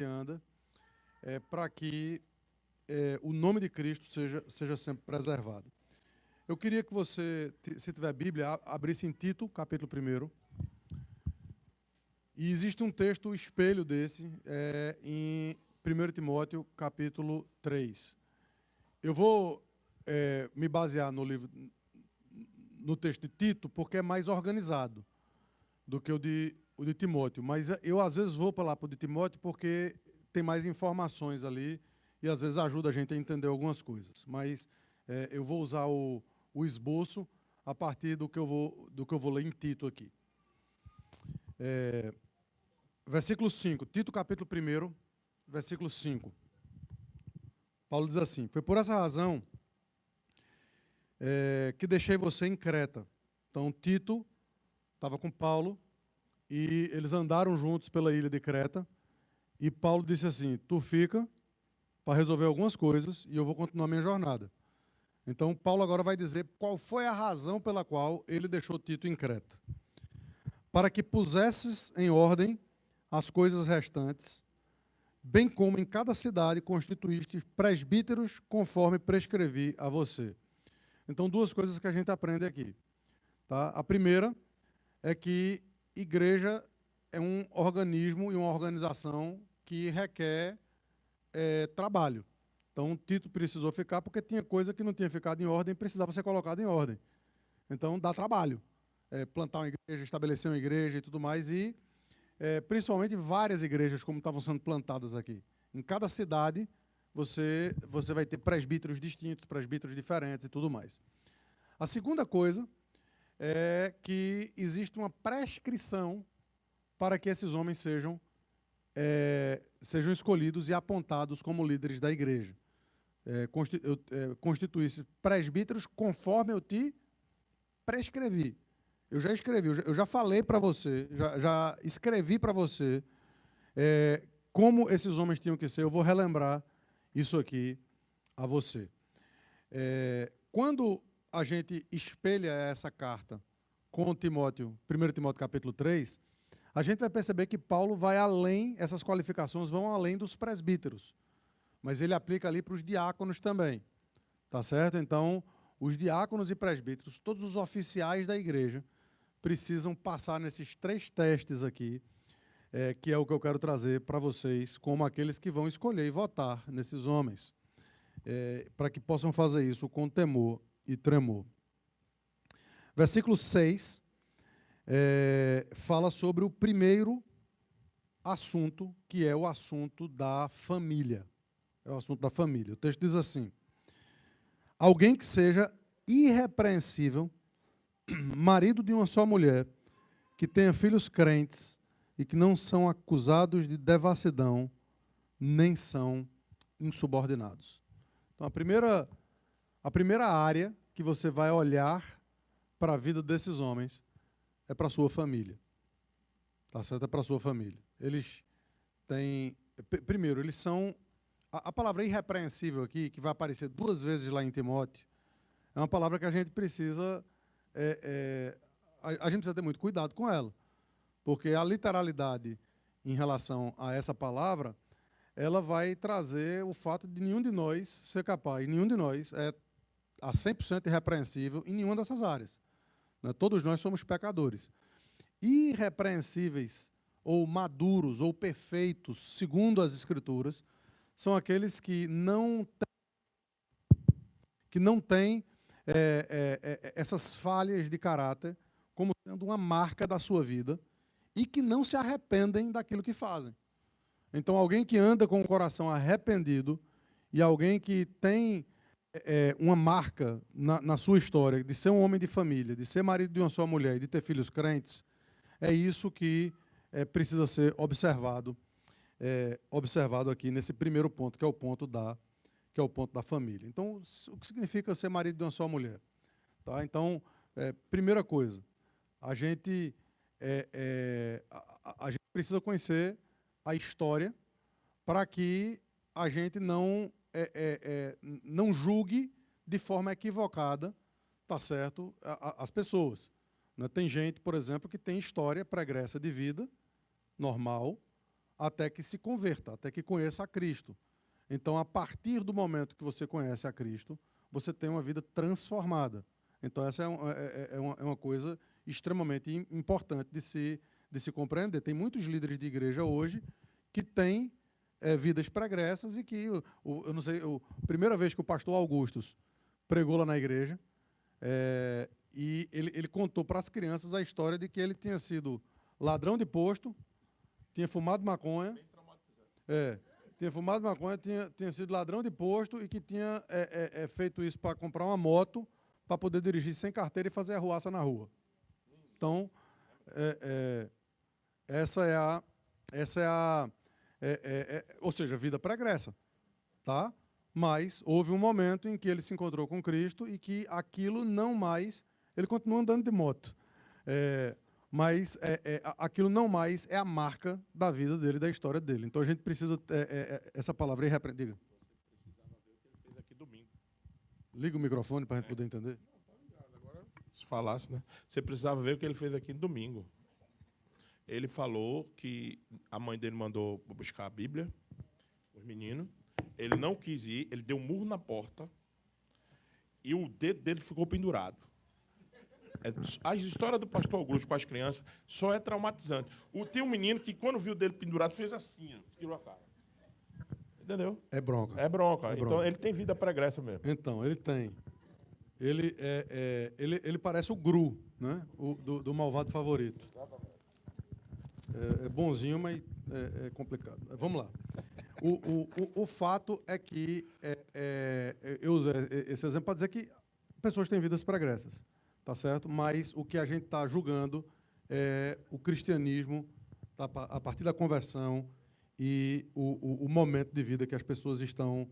anda, para que o nome de Cristo seja sempre preservado. Eu queria que você, se tiver Bíblia, abrisse em Tito, capítulo 1. E existe um texto espelho desse em 1 Timóteo, capítulo 3. Eu vou me basear no texto de Tito, porque é mais organizado do que o de Timóteo. Mas eu, às vezes, vou para lá para o de Timóteo porque tem mais informações ali e, às vezes, ajuda a gente a entender algumas coisas. Mas eu vou usar o esboço a partir do que eu vou ler em Tito aqui. Versículo 5, Tito capítulo 1, versículo 5. Paulo diz assim: foi por essa razão que deixei você em Creta. Então, Tito estava com Paulo e eles andaram juntos pela ilha de Creta. E Paulo disse assim: tu fica para resolver algumas coisas e eu vou continuar minha jornada. Então, Paulo agora vai dizer qual foi a razão pela qual ele deixou Tito em Creta. Para que pusesses em ordem as coisas restantes, bem como em cada cidade constituíste presbíteros conforme prescrevi a você. Então, duas coisas que a gente aprende aqui. Tá? A primeira é que igreja é um organismo e uma organização que requer trabalho. Então, Tito precisou ficar porque tinha coisa que não tinha ficado em ordem e precisava ser colocada em ordem. Então, dá trabalho. Plantar uma igreja, estabelecer uma igreja e tudo mais, e principalmente várias igrejas, como estavam sendo plantadas aqui. Em cada cidade, você vai ter presbíteros distintos, presbíteros diferentes e tudo mais. A segunda coisa é que existe uma prescrição para que esses homens sejam escolhidos e apontados como líderes da igreja. Constituísse presbíteros conforme eu te prescrevi. Eu já escrevi, eu já falei para você, já escrevi para você como esses homens tinham que ser. Eu vou relembrar isso aqui a você. Quando a gente espelha essa carta com Timóteo, 1 Timóteo capítulo 3, a gente vai perceber que Paulo vai além, essas qualificações vão além dos presbíteros, mas ele aplica ali para os diáconos também, tá certo? Então, os diáconos e presbíteros, todos os oficiais da igreja, precisam passar nesses 3 testes aqui, que é o que eu quero trazer para vocês, como aqueles que vão escolher e votar nesses homens, para que possam fazer isso com temor e tremor. Versículo 6 fala sobre o primeiro assunto, que é o assunto da família. É o assunto da família. O texto diz assim: alguém que seja irrepreensível, marido de uma só mulher, que tenha filhos crentes e que não são acusados de devassidão, nem são insubordinados. Então, a primeira área que você vai olhar para a vida desses homens é para a sua família. Tá certo? É para a sua família. Eles têm... Primeiro, eles são... A palavra irrepreensível aqui, que vai aparecer 2 vezes lá em Timóteo, é uma palavra que a gente precisa... a gente precisa ter muito cuidado com ela, porque a literalidade em relação a essa palavra, ela vai trazer o fato de nenhum de nós ser capaz, nenhum de nós é a 100% irrepreensível em nenhuma dessas áreas. Né? Todos nós somos pecadores. Irrepreensíveis, ou maduros, ou perfeitos, segundo as Escrituras, são aqueles que não têm essas falhas de caráter como sendo uma marca da sua vida e que não se arrependem daquilo que fazem. Então, alguém que anda com o coração arrependido e alguém que tem uma marca na sua história de ser um homem de família, de ser marido de uma só mulher e de ter filhos crentes, é isso que precisa ser observado aqui nesse primeiro ponto, que é o ponto da família. Então, o que significa ser marido de uma só mulher? Tá? Então, primeira coisa, a gente precisa conhecer a história para que a gente não julgue de forma equivocada, tá certo, as pessoas. Né? Tem gente, por exemplo, que tem história pregressa de vida, normal, até que se converta, até que conheça a Cristo. Então, a partir do momento que você conhece a Cristo, você tem uma vida transformada. Então, essa é uma coisa extremamente importante de se compreender. Tem muitos líderes de igreja hoje que têm vidas pregressas e que, eu não sei, a primeira vez que o pastor Augustus pregou lá na igreja, e ele contou para as crianças a história de que ele tinha sido ladrão de posto, tinha fumado maconha, tinha fumado maconha, tinha sido ladrão de posto e que tinha feito isso para comprar uma moto para poder dirigir sem carteira e fazer arruaça na rua. Então, essa é a ou seja, vida pregressa, tá? Mas houve um momento em que ele se encontrou com Cristo e que aquilo não mais... Ele continua andando de moto, mas aquilo não mais é a marca da vida dele, da história dele. Então a gente precisa... essa palavra aí, diga. Você precisava ver o que ele fez aqui domingo. Liga o microfone para a gente poder entender. Não, tá ligado. Agora, se falasse, né? Você precisava ver o que ele fez aqui domingo. Ele falou que a mãe dele mandou buscar a Bíblia, os meninos. Ele não quis ir, ele deu um murro na porta e o dedo dele ficou pendurado. A história do pastor Augusto com as crianças só é traumatizante. Tem um menino que, quando viu o dedo pendurado, fez assim, tirou a cara. Entendeu? É bronca. É bronca. Então, bronca. ele tem vida pregressa mesmo. Então, ele tem. Ele parece o Gru, né? Do Malvado Favorito. É bonzinho, mas é complicado. Vamos lá. O fato é que eu usei esse exemplo para dizer que pessoas têm vidas pregressas, tá certo? Mas o que a gente está julgando é o cristianismo a partir da conversão e o momento de vida que as pessoas estão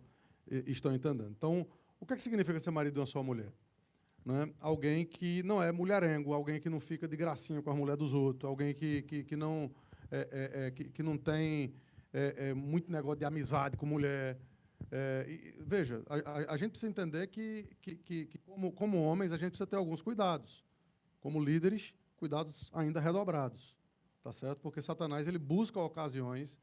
entendendo. Então, o que significa ser marido de uma só mulher? Né? Alguém que não é mulherengo, alguém que não fica de gracinha com a mulher dos outros, alguém que não tem muito negócio de amizade com mulher. Veja, a gente precisa entender que como homens, a gente precisa ter alguns cuidados. Como líderes, cuidados ainda redobrados. Tá certo? Porque Satanás ele busca ocasiões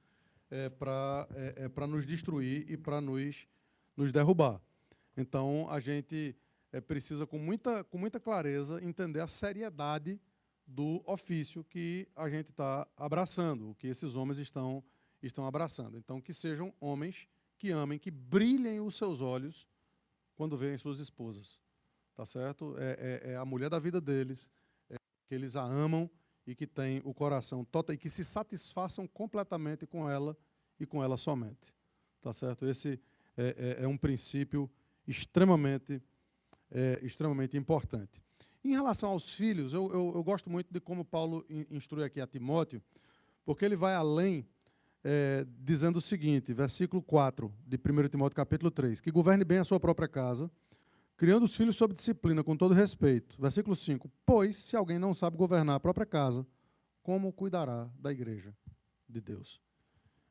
para nos destruir e para nos derrubar. Então, a gente precisa, com muita clareza, entender a seriedade do ofício que a gente está abraçando, o que esses homens estão abraçando. Então, que sejam homens que amem, que brilhem os seus olhos quando veem suas esposas. Tá certo? É a mulher da vida deles, que eles a amam e que têm o coração total e que se satisfaçam completamente com ela e com ela somente. Tá certo? Esse é um princípio extremamente importante. Em relação aos filhos, eu gosto muito de como Paulo instrui aqui a Timóteo, porque ele vai além, dizendo o seguinte, versículo 4 de 1 Timóteo capítulo 3, que governe bem a sua própria casa, criando os filhos sob disciplina, com todo respeito. Versículo 5, pois, se alguém não sabe governar a própria casa, como cuidará da igreja de Deus?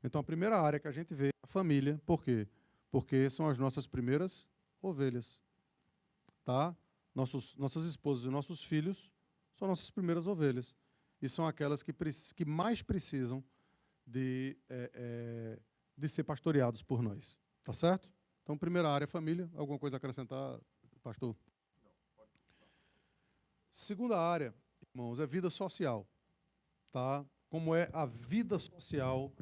Então, a primeira área que a gente vê é a família. Por quê? Porque são as nossas primeiras ovelhas. Tá? Nossas esposas e nossos filhos são nossas primeiras ovelhas. E são aquelas que mais precisam de ser pastoreados por nós. Tá certo? Então, primeira área, família. Alguma coisa a acrescentar, pastor? Segunda área, irmãos, é vida social. Tá? Como é a vida social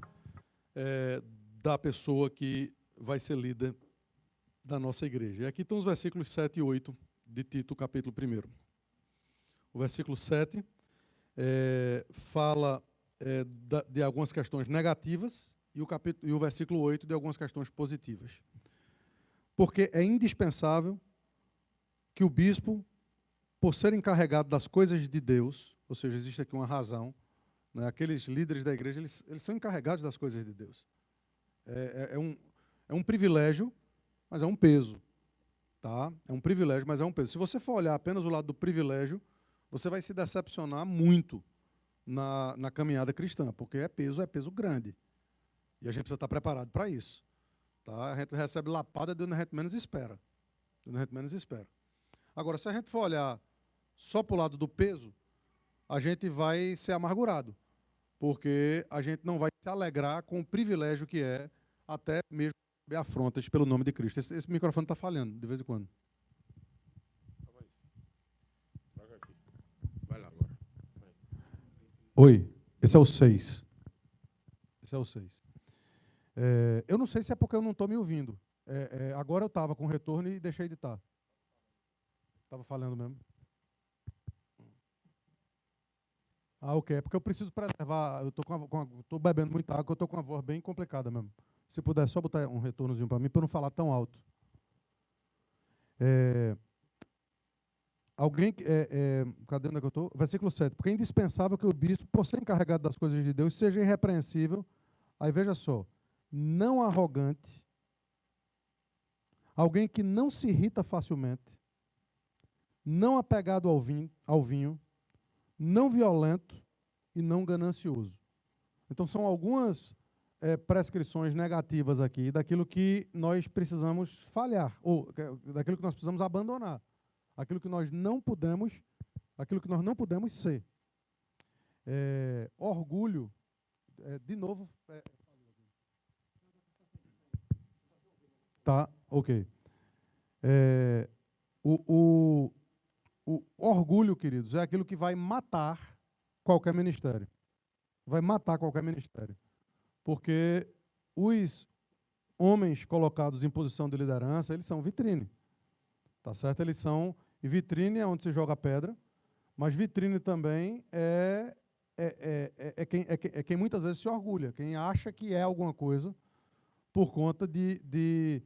da pessoa que vai ser líder da nossa igreja. E aqui estão os versículos 7 e 8 de Tito, capítulo 1. O versículo 7 fala de algumas questões negativas e o versículo 8 de algumas questões positivas. Porque é indispensável que o bispo, por ser encarregado das coisas de Deus, ou seja, existe aqui uma razão, né, aqueles líderes da igreja, eles são encarregados das coisas de Deus. É um privilégio, mas é um peso. Tá? É um privilégio, mas é um peso. Se você for olhar apenas o lado do privilégio, você vai se decepcionar muito na caminhada cristã, porque é peso grande. E a gente precisa estar preparado para isso. Tá? A gente recebe lapada de onde a gente menos espera. Agora, se a gente for olhar só para o lado do peso, a gente vai ser amargurado. porque a gente não vai se alegrar com o privilégio que é até mesmo receber afrontas pelo nome de Cristo. Esse microfone está falhando de vez em quando. Traga aqui. Vai lá agora. Oi, esse é o 6. Esse é o 6. Eu não sei se é porque eu não estou me ouvindo. Agora eu estava com retorno e deixei de estar. Estava falando mesmo. Ok. É porque eu preciso preservar. Eu estou bebendo muita água, eu estou com uma voz bem complicada mesmo. Se puder, só botar um retornozinho para mim, para eu não falar tão alto. Cadê onde é que eu estou? Versículo 7. Porque é indispensável que o bispo, por ser encarregado das coisas de Deus, seja irrepreensível. Aí veja só. Não arrogante. Alguém que não se irrita facilmente. Não apegado ao vinho, não violento e não ganancioso. Então, são algumas prescrições negativas aqui daquilo que nós precisamos falhar, ou daquilo que nós precisamos abandonar, aquilo que nós não podemos ser. Orgulho, de novo... Tá, ok. O orgulho, queridos, é aquilo que vai matar qualquer ministério. Vai matar qualquer ministério. Porque os homens colocados em posição de liderança, eles são vitrine. Tá certo? Eles são... E vitrine é onde se joga pedra, mas vitrine também é quem muitas vezes se orgulha, quem acha que é alguma coisa por conta de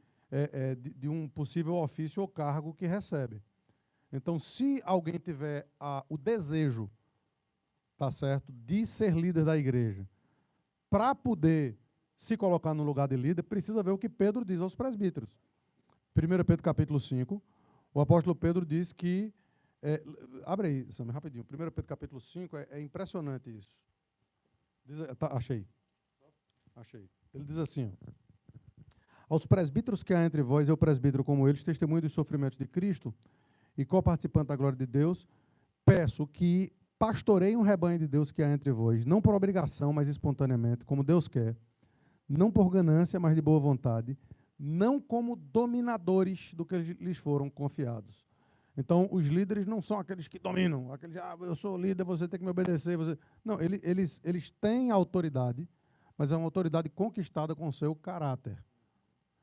um possível ofício ou cargo que recebe. Então, se alguém tiver o desejo, tá certo, de ser líder da igreja, para poder se colocar no lugar de líder, precisa ver o que Pedro diz aos presbíteros. 1 Pedro capítulo 5, o apóstolo Pedro diz que... abre aí, Sam, rapidinho. 1 Pedro capítulo 5, é impressionante isso. Achei. Ele diz assim, ó, aos presbíteros que há entre vós, eu presbítero como eles, testemunho dos sofrimentos de Cristo e co-participante da glória de Deus, peço que pastoreiem um rebanho de Deus que há entre vós, não por obrigação, mas espontaneamente, como Deus quer, não por ganância, mas de boa vontade, não como dominadores do que lhes foram confiados. Então, os líderes não são aqueles que dominam, aqueles, eu sou líder, você tem que me obedecer. Não, eles têm autoridade, mas é uma autoridade conquistada com o seu caráter.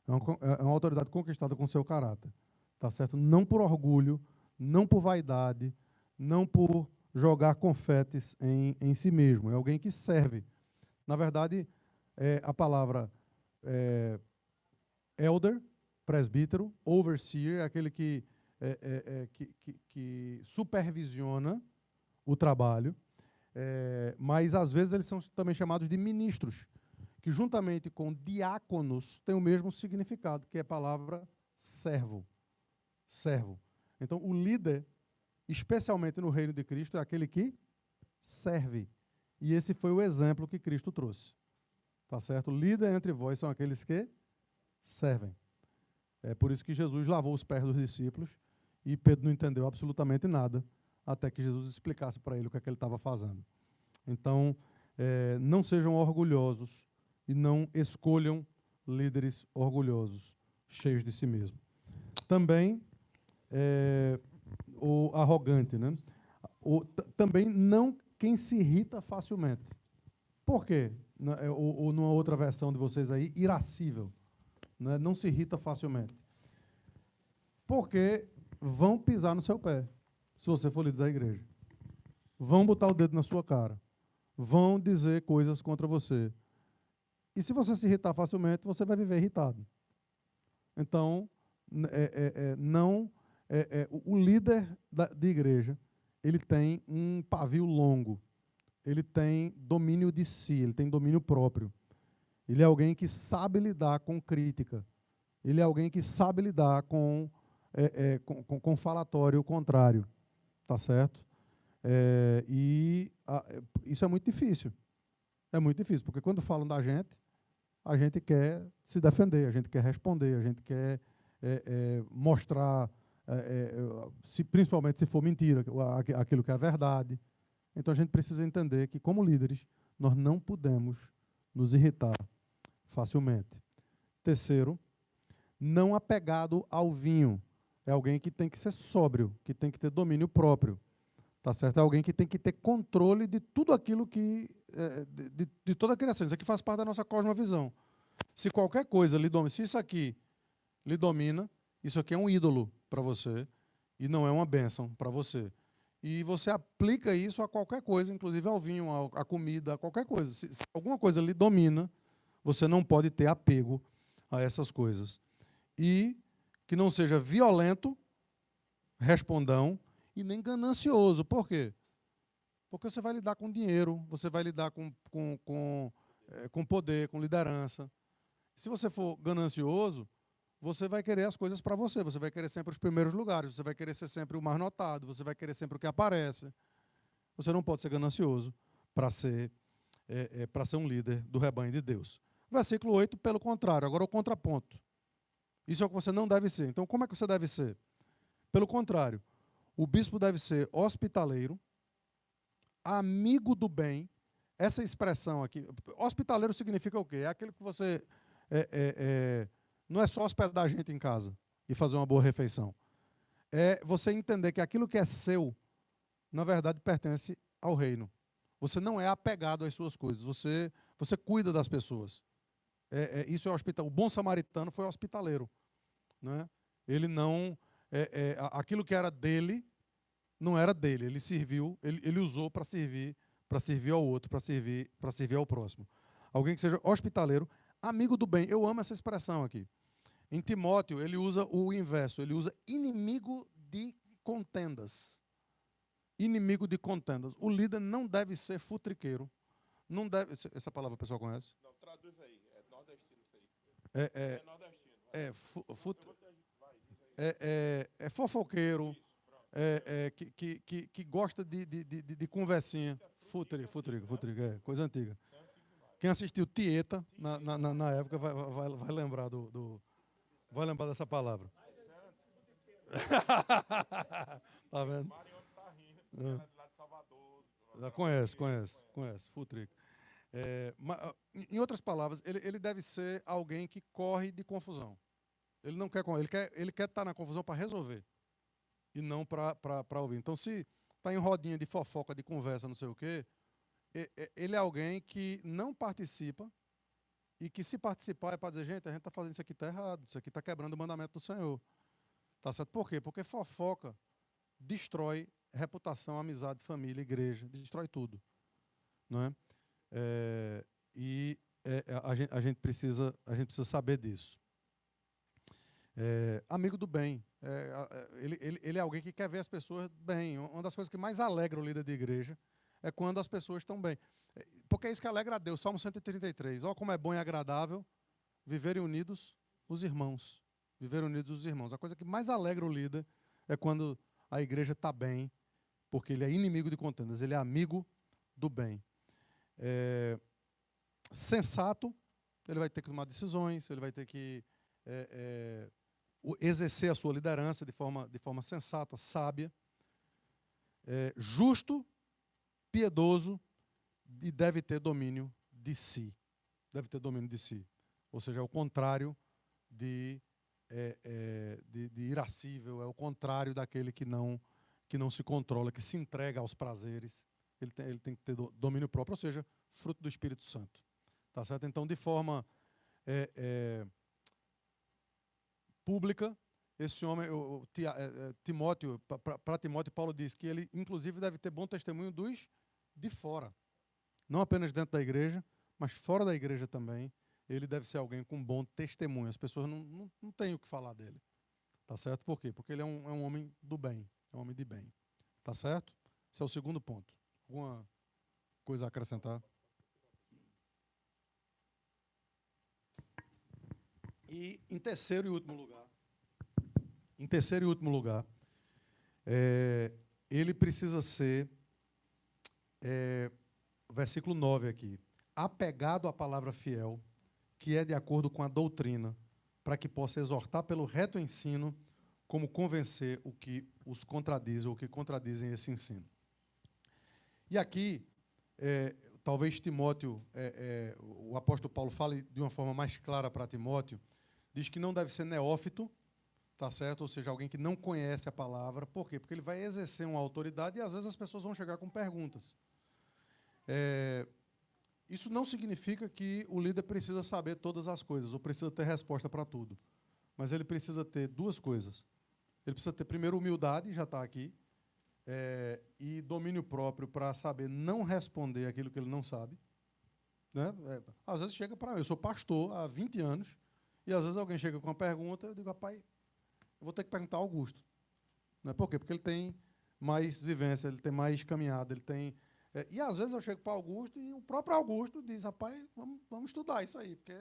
É uma autoridade conquistada com o seu caráter. Tá certo? Não por orgulho, não por vaidade, não por jogar confetes em si mesmo. É alguém que serve. Na verdade, a palavra elder, presbítero, overseer, é aquele que supervisiona o trabalho, mas às vezes eles são também chamados de ministros, que juntamente com diáconos tem o mesmo significado, que é a palavra servo. Servo. Então, o líder, especialmente no reino de Cristo, é aquele que serve. E esse foi o exemplo que Cristo trouxe. Tá certo? Líder entre vós são aqueles que servem. É por isso que Jesus lavou os pés dos discípulos e Pedro não entendeu absolutamente nada, até que Jesus explicasse para ele o que é que ele estava fazendo. Então, não sejam orgulhosos e não escolham líderes orgulhosos, cheios de si mesmo. Também, o arrogante, né? Também não quem se irrita facilmente. Por quê? Ou numa outra versão de vocês aí, irascível. Né? Não se irrita facilmente. Porque vão pisar no seu pé, se você for líder da igreja. Vão botar o dedo na sua cara. Vão dizer coisas contra você. E se você se irritar facilmente, você vai viver irritado. Então, o líder de igreja, ele tem um pavio longo. Ele tem domínio de si, ele tem domínio próprio. Ele é alguém que sabe lidar com crítica. Ele é alguém que sabe lidar com falatório contrário. Tá certo? Isso é muito difícil. É muito difícil, porque quando falam da a gente quer se defender, a gente quer responder, a gente quer mostrar, principalmente se for mentira, aquilo que é a verdade. Então a gente precisa entender que, como líderes, Nós não podemos nos irritar facilmente. Terceiro, não apegado ao vinho. É alguém que tem que ser sóbrio, que tem que ter domínio próprio. Tá certo? É alguém que tem que ter controle de tudo aquilo que... de toda a criação. Isso aqui faz parte da nossa cosmovisão. Se qualquer coisa lhe domina, se isso aqui lhe domina, isso aqui é um ídolo para você e não é uma bênção para você. E você aplica isso a qualquer coisa, inclusive ao vinho, à comida, a qualquer coisa. Se alguma coisa lhe domina, você não pode ter apego a essas coisas. E que não seja violento, respondão, e nem ganancioso. Por quê? Porque você vai lidar com dinheiro, você vai lidar com poder, com liderança. Se você for ganancioso, você vai querer as coisas para você, você vai querer sempre os primeiros lugares, você vai querer ser sempre o mais notado, você vai querer sempre o que aparece. Você não pode ser ganancioso para ser um líder do rebanho de Deus. Versículo 8, pelo contrário, agora o contraponto. Isso é o que você não deve ser. Então, como é que você deve ser? Pelo contrário, o bispo deve ser hospitaleiro, amigo do bem. Essa expressão aqui, hospitaleiro significa o quê? É aquele que você... não é só hospedar a gente em casa e fazer uma boa refeição. É você entender que aquilo que é seu, na verdade, pertence ao reino. Você não é apegado às suas coisas, você cuida das pessoas. Isso é hospital. O bom samaritano foi hospitaleiro, né? Ele não... aquilo que era dele, não era dele. Ele serviu, ele usou para servir ao outro, para servir ao próximo. Alguém que seja hospitaleiro, amigo do bem. Eu amo essa expressão aqui. Em Timóteo, ele usa o inverso. Ele usa inimigo de contendas. Inimigo de contendas. O líder não deve ser futriqueiro. Não deve... Essa palavra o pessoal conhece? Não, traduz aí. É nordestino isso aí. É nordestino. É fofoqueiro. Que gosta de conversinha. Futrico, coisa antiga. Quem assistiu Tieta na época vai lembrar vai lembrar dessa palavra. Tá vendo? Mariano tá rindo, porque ela é de lá de Salvador. Conhece, futrico. Em outras palavras, ele deve ser alguém que corre de confusão. Ele não quer, ele quer estar na confusão para resolver e não para ouvir. Então, se está em rodinha de fofoca, de conversa, não sei o quê, ele é alguém que não participa e que, se participar, é para dizer, gente, a gente está fazendo isso aqui, está errado, isso aqui está quebrando o mandamento do Senhor. Tá certo? Por quê? Porque fofoca destrói reputação, amizade, família, igreja, destrói tudo. Não é? A gente precisa saber disso. Amigo do bem. Ele é alguém que quer ver as pessoas bem. Uma das coisas que mais alegra o líder de igreja é quando as pessoas estão bem. Porque é isso que alegra a Deus. Salmo 133. Olha como é bom e agradável viverem unidos os irmãos. Viver unidos os irmãos. A coisa que mais alegra o líder é quando a igreja está bem, porque ele é inimigo de contendas, ele é amigo do bem. Sensato, ele vai ter que tomar decisões, ele vai ter que exercer a sua liderança de forma sensata, sábia. Justo, piedoso e deve ter domínio de si. Deve ter domínio de si. Ou seja, é o contrário de irascível, é o contrário daquele que não se controla, que se entrega aos prazeres. Ele tem que ter domínio próprio, ou seja, fruto do Espírito Santo. Tá certo? Então, de forma pública, esse homem, Timóteo, para Timóteo, Paulo diz que ele, inclusive, deve ter bom testemunho dos de fora. Não apenas dentro da igreja, mas fora da igreja também. Ele deve ser alguém com bom testemunho. As pessoas não têm o que falar dele. Tá certo? Por quê? Porque ele é um homem do bem. É um homem de bem. Tá certo? Esse é o segundo ponto. Alguma coisa a acrescentar? E em terceiro e último lugar, ele precisa ser, versículo 9 aqui, apegado à palavra fiel, que é de acordo com a doutrina, para que possa exortar pelo reto ensino, como convencer o que os contradiz ou o que contradizem esse ensino. E aqui, talvez Timóteo, o apóstolo Paulo fale de uma forma mais clara para Timóteo, diz que não deve ser neófito, tá certo? Ou seja, alguém que não conhece a palavra. Por quê? Porque ele vai exercer uma autoridade e às vezes as pessoas vão chegar com perguntas. Isso não significa que o líder precisa saber todas as coisas ou precisa ter resposta para tudo. Mas ele precisa ter duas coisas. Ele precisa ter, primeiro, humildade, já está aqui, e domínio próprio para saber não responder aquilo que ele não sabe. Né? Às vezes chega para mim, eu sou pastor há 20 anos, e às vezes alguém chega com uma pergunta, eu digo, rapaz, eu vou ter que perguntar ao Augusto. Né? Por quê? Porque ele tem mais vivência, ele tem mais caminhada, ele tem... e às vezes eu chego para Augusto e o próprio Augusto diz, rapaz, vamos estudar isso aí, porque...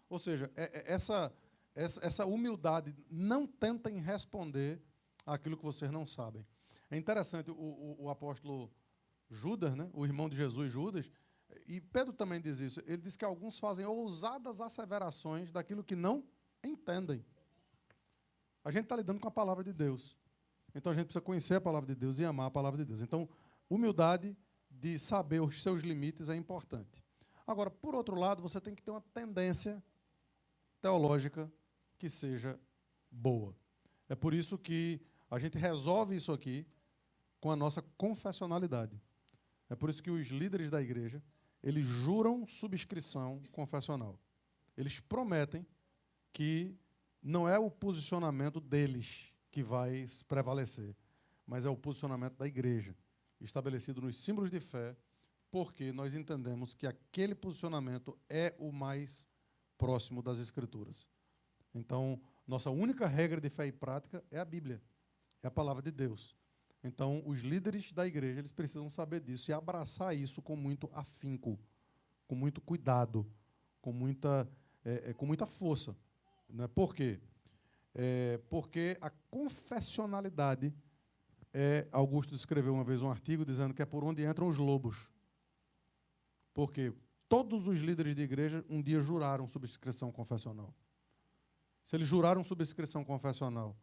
ou seja, essa humildade, não tentem responder aquilo que vocês não sabem. É interessante, o apóstolo Judas, né, o irmão de Jesus, Judas, e Pedro também diz isso, ele diz que alguns fazem ousadas asseverações daquilo que não entendem. A gente está lidando com a palavra de Deus. Então, a gente precisa conhecer a palavra de Deus e amar a palavra de Deus. Então, humildade de saber os seus limites é importante. Agora, por outro lado, você tem que ter uma tendência teológica que seja boa. É por isso que a gente resolve isso aqui com a nossa confessionalidade. É por isso que os líderes da igreja, eles juram subscrição confessional. Eles prometem que não é o posicionamento deles que vai prevalecer, mas é o posicionamento da igreja, estabelecido nos símbolos de fé, porque nós entendemos que aquele posicionamento é o mais próximo das Escrituras. Então, nossa única regra de fé e prática é a Bíblia, é a palavra de Deus. Então, os líderes da igreja, eles precisam saber disso e abraçar isso com muito afinco, com muito cuidado, com muita força. Né? Por quê? Porque a confessionalidade Augusto escreveu uma vez um artigo dizendo que é por onde entram os lobos. Porque todos os líderes de igreja um dia juraram subscrição confessional. Se eles juraram subscrição confessional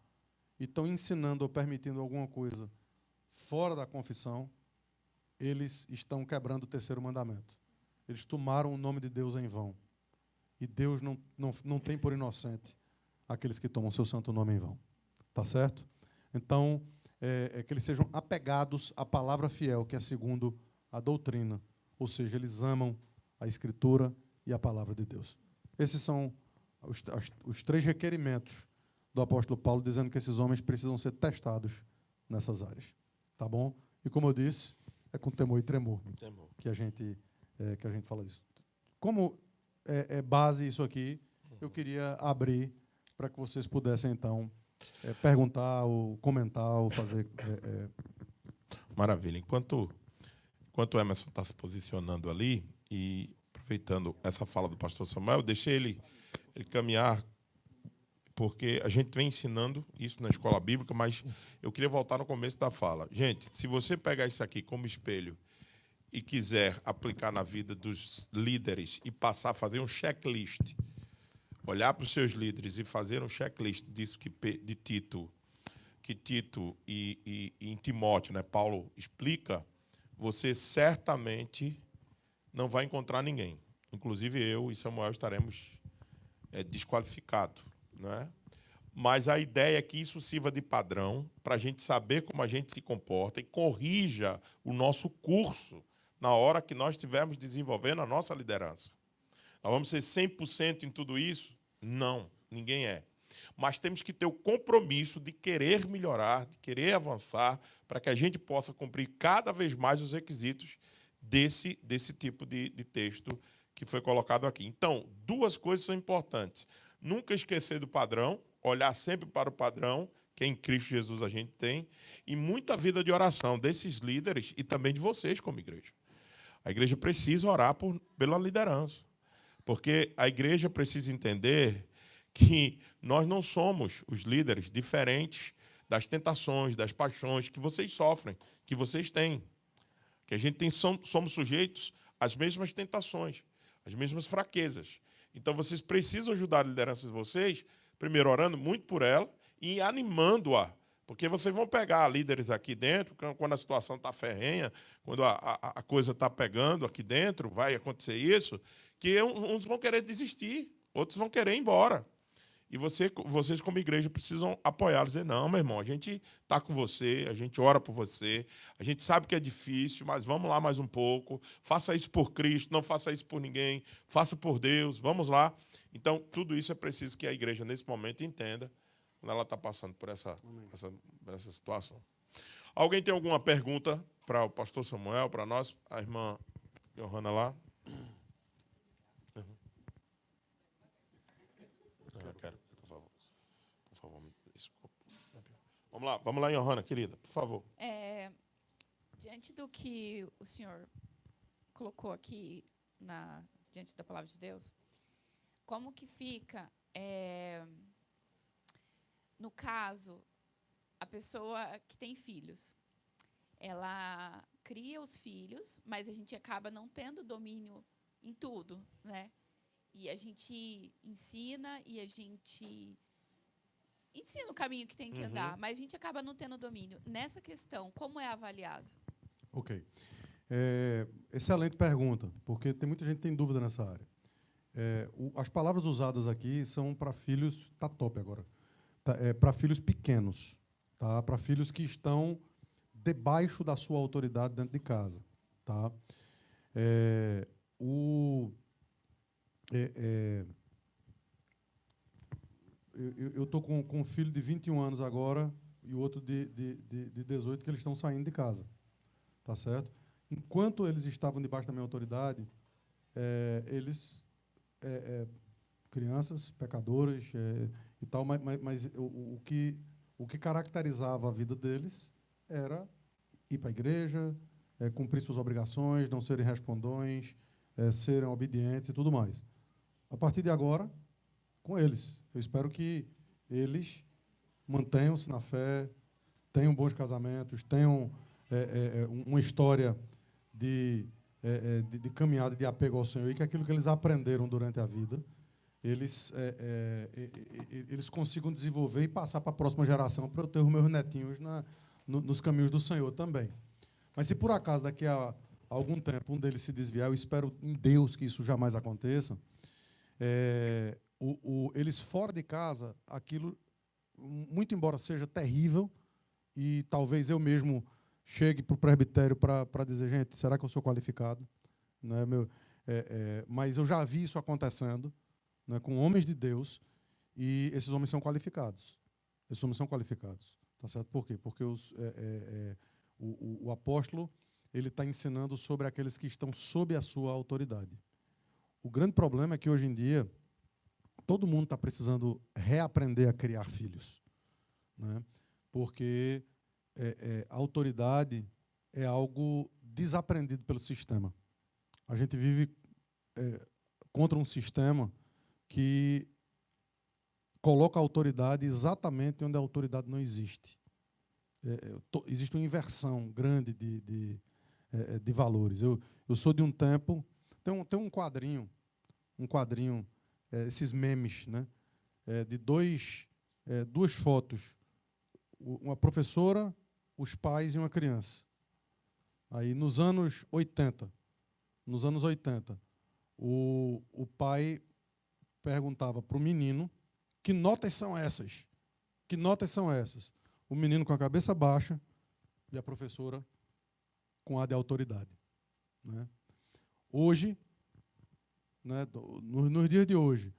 e estão ensinando ou permitindo alguma coisa fora da confissão, eles estão quebrando o terceiro mandamento. Eles tomaram o nome de Deus em vão. E Deus não tem por inocente aqueles que tomam seu santo nome em vão. Tá certo? Então, que eles sejam apegados à palavra fiel, que é segundo a doutrina. Ou seja, eles amam a Escritura e a palavra de Deus. Esses são os três requerimentos do apóstolo Paulo, dizendo que esses homens precisam ser testados nessas áreas. Tá bom? E como eu disse, é com temor e tremor que a gente fala isso. Como é base isso aqui, eu queria abrir para que vocês pudessem, então, perguntar, ou comentar, ou fazer... Maravilha. Enquanto o Emerson está se posicionando ali, e aproveitando essa fala do pastor Samuel, deixei ele caminhar, porque a gente vem ensinando isso na escola bíblica, mas eu queria voltar no começo da fala. Gente, se você pegar isso aqui como espelho e quiser aplicar na vida dos líderes e passar a fazer um checklist, olhar para os seus líderes e fazer um checklist disso que Tito e em Timóteo, né, Paulo explica, você certamente não vai encontrar ninguém. Inclusive eu e Samuel estaremos desqualificados. Né? Mas a ideia é que isso sirva de padrão para a gente saber como a gente se comporta e corrija o nosso curso na hora que nós estivermos desenvolvendo a nossa liderança. Nós vamos ser 100% em tudo isso? Não, ninguém é. Mas temos que ter o compromisso de querer melhorar, de querer avançar, para que a gente possa cumprir cada vez mais os requisitos desse tipo de texto que foi colocado aqui. Então, duas coisas são importantes. Nunca esquecer do padrão, olhar sempre para o padrão, que em Cristo Jesus a gente tem, e muita vida de oração desses líderes e também de vocês como igreja. A igreja precisa orar pela liderança, porque a igreja precisa entender que nós não somos os líderes diferentes das tentações, das paixões que vocês sofrem, que vocês têm. Que a gente somos sujeitos às mesmas tentações, às mesmas fraquezas. Então, vocês precisam ajudar a liderança de vocês, primeiro orando muito por ela e animando-a Porque vocês vão pegar líderes aqui dentro, quando a situação está ferrenha, quando a coisa está pegando aqui dentro, vai acontecer isso, que uns vão querer desistir, outros vão querer ir embora. E vocês, como igreja, precisam apoiá-los. Dizer, não, meu irmão, a gente está com você, a gente ora por você, a gente sabe que é difícil, mas vamos lá mais um pouco. Faça isso por Cristo, não faça isso por ninguém, faça por Deus, vamos lá. Então, tudo isso é preciso que a igreja, nesse momento, entenda quando ela está passando por essa situação. Alguém tem alguma pergunta para o pastor Samuel, para nós? A irmã Johanna lá? Eu quero, por favor. Por favor, vamos lá, Johanna, querida, por favor. Diante do que o senhor colocou aqui diante da palavra de Deus, como que fica, no caso, a pessoa que tem filhos? Ela cria os filhos, mas a gente acaba não tendo domínio em tudo, né? E a gente ensina o caminho que tem que andar, mas a gente acaba não tendo domínio. Nessa questão, como é avaliado? Ok. Excelente pergunta, porque tem muita gente que tem dúvida nessa área. As palavras usadas aqui são para filhos... Está top agora. Para filhos pequenos, tá? Para filhos que estão debaixo da sua autoridade dentro de casa. Tá? Eu estou com um filho de 21 anos agora e outro de 18 que eles estão saindo de casa. Tá certo? Enquanto eles estavam debaixo da minha autoridade, eles... crianças, pecadoras e tal, mas o que caracterizava a vida deles era ir para a igreja, cumprir suas obrigações, não serem respondões, serem obedientes e tudo mais. A partir de agora, com eles. Eu espero que eles mantenham-se na fé, tenham bons casamentos, tenham uma história de caminhada, de apego ao Senhor, e que aquilo que eles aprenderam durante a vida, eles consigam desenvolver e passar para a próxima geração, para eu ter os meus netinhos nos caminhos do Senhor também. Mas se por acaso, daqui a algum tempo, um deles se desviar, eu espero em Deus que isso jamais aconteça, eles fora de casa, aquilo, muito embora seja terrível, e talvez eu mesmo chegue para o presbitério para dizer, gente, será que eu sou qualificado? Né, mas eu já vi isso acontecendo, né, com homens de Deus, e esses homens são qualificados. Esses homens são qualificados. Tá certo? Por quê? Porque o apóstolo ele está ensinando sobre aqueles que estão sob a sua autoridade. O grande problema é que, hoje em dia, todo mundo está precisando reaprender a criar filhos. Né? Porque a autoridade é algo desaprendido pelo sistema. A gente vive contra um sistema que coloca a autoridade exatamente onde a autoridade não existe. Existe uma inversão grande de valores. Eu sou de um tempo... Tem um quadrinho, esses memes, né? De duas fotos, uma professora, os pais e uma criança. Aí, nos anos 80, o pai perguntava para o menino: que notas são essas? Que notas são essas? O menino com a cabeça baixa e a professora com a de autoridade. Né? Hoje, né, nos dias de hoje,